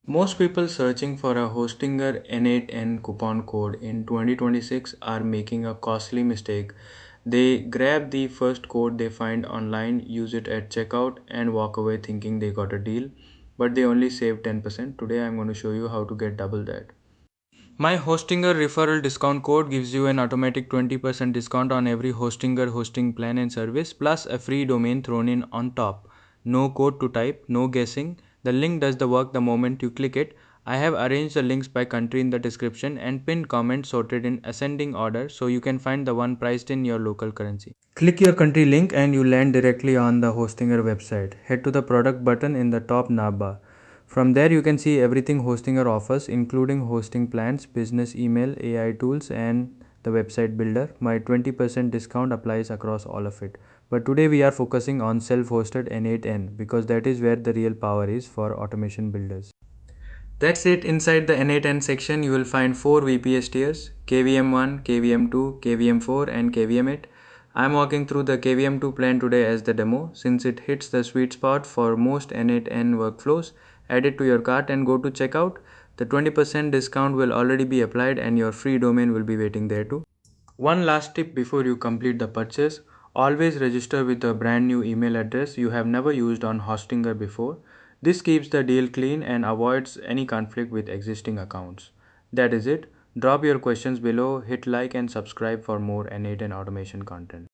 Most people searching for a Hostinger N8N coupon code in 2026 are making a costly mistake. They grab the first code they find online, use it at checkout, and walk away thinking they got a deal, but they only save 10%. Today I'm going to show you how to get double that. My Hostinger referral discount code gives you an automatic 20% discount on every Hostinger hosting plan and service, plus a free domain thrown in on top. No code to type, no guessing. The link does the work the moment you click it. I have arranged the links by country in the description and pinned comments sorted in ascending order so you can find the one priced in your local currency. Click your country link and you land directly on the Hostinger website. Head to the product button in the top navbar. From there you can see everything Hostinger offers, including hosting plans, business email, AI tools, and the website builder. My 20% discount applies across all of it. But today we are focusing on self-hosted N8N because that is where the real power is for automation builders. That's it. Inside the N8N section, you will find 4 VPS tiers: KVM1, KVM2, KVM4, and KVM8. I'm walking through the KVM2 plan today as the demo since it hits the sweet spot for most N8N workflows. Add it to your cart and go to checkout. The 20% discount will already be applied and your free domain will be waiting there too. One last tip before you complete the purchase: always register with a brand new email address you have never used on Hostinger before. This keeps the deal clean and avoids any conflict with existing accounts. That is it. Drop your questions below, hit like and subscribe for more N8 and automation content.